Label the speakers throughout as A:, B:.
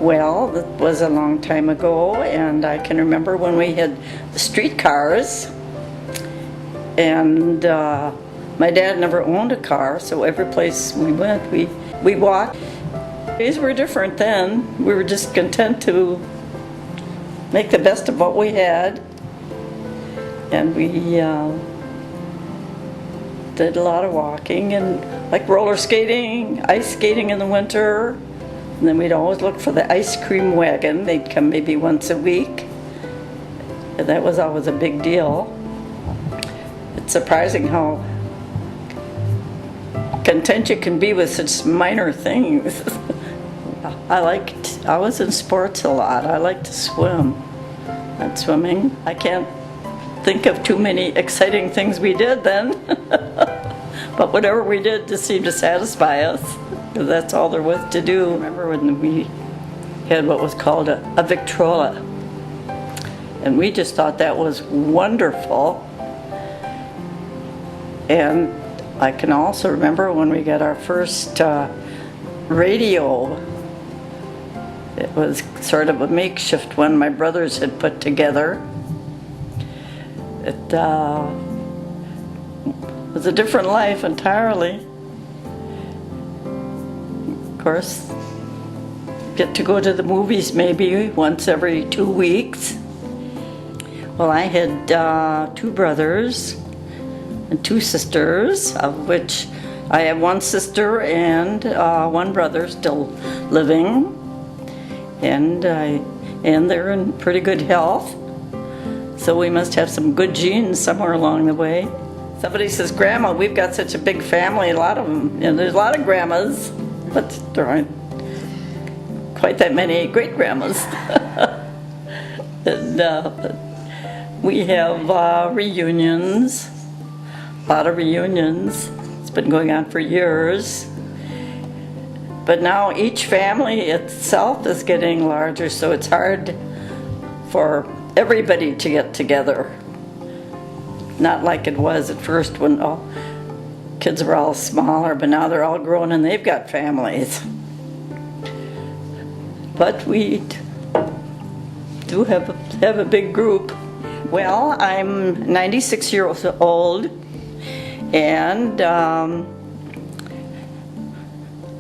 A: Well, it was a long time ago, and I can remember when we had the streetcars, and my dad never owned a car, so every place we went, we walked. Days were different then. We were just content to make the best of what we had, and we did a lot of walking, and like roller skating, ice skating in the winter. And then we'd always look for the ice cream wagon. They'd come maybe once a week. And that was always a big deal. It's surprising how content you can be with such minor things. I was in sports a lot. I liked to swim. And swimming, I can't think of too many exciting things we did then. But whatever we did just seemed to satisfy us, because that's all there was to do. I remember when we had what was called a Victrola, and we just thought that was wonderful. And I can also remember when we got our first radio. It was sort of a makeshift one my brothers had put together. It was a different life entirely. Of course, get to go to the movies maybe once every 2 weeks. Well, I had 2 brothers and 2 sisters, of which I have 1 sister and 1 brother still living, and they're in pretty good health. So we must have some good genes somewhere along the way. Somebody says, "Grandma, we've got such a big family." A lot of them, there's a lot of grandmas, but there aren't quite that many great grandmas. And we have reunions, a lot of reunions. It's been going on for years. But now each family itself is getting larger, so it's hard for everybody to get together. Not like it was at first when kids were all smaller, but now they're all grown and they've got families. But we do have a big group. Well, I'm 96 years old, and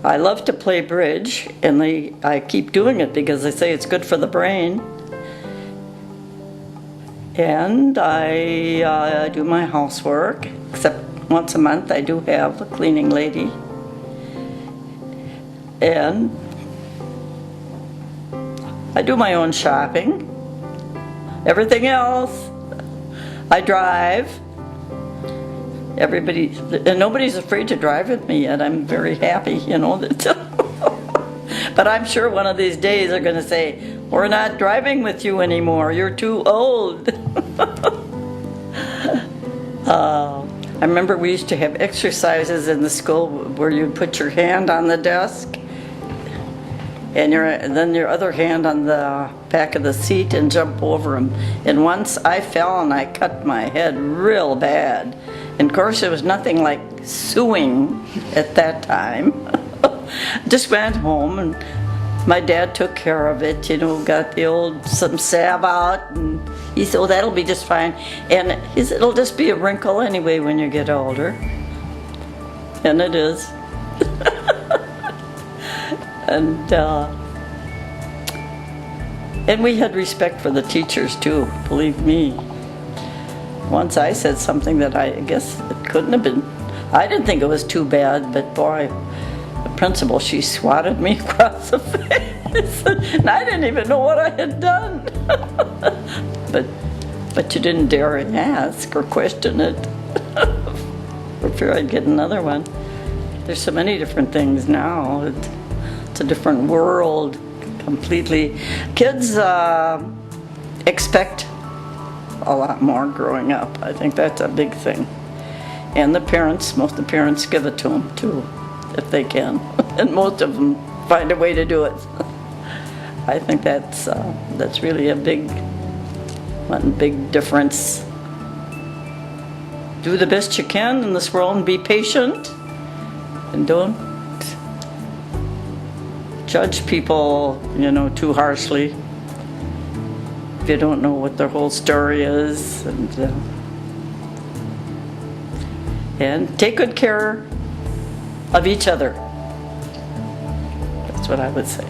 A: I love to play bridge, and I keep doing it because they say it's good for the brain. And I do my housework, except once a month I do have a cleaning lady. And I do my own shopping. Everything else, I drive. And nobody's afraid to drive with me yet. I'm very happy, But I'm sure one of these days they're going to say, "We're not driving with you anymore. You're too old." I remember we used to have exercises in the school where you'd put your hand on the desk and then your other hand on the back of the seat and jump over them. And once I fell and I cut my head real bad. And of course, it was nothing like suing at that time. Just went home, and my dad took care of it, got some salve out, and he said, "Oh, that'll be just fine." And he said, "It'll just be a wrinkle anyway when you get older." And it is. And we had respect for the teachers too, believe me. Once I said something that I guess it couldn't have been, I didn't think it was too bad, but boy, the principal, she swatted me across the face, and I didn't even know what I had done. But you didn't dare ask or question it, for fear I'd get another one. There's so many different things now. It's a different world completely. Kids expect a lot more growing up. I think that's a big thing. And most of the parents give it to them too, if they can. And most of them find a way to do it. I think that's really one big difference. Do the best you can in this world and be patient, and don't judge people, too harshly if you don't know what their whole story is. And take good care of each other. That's what I would say.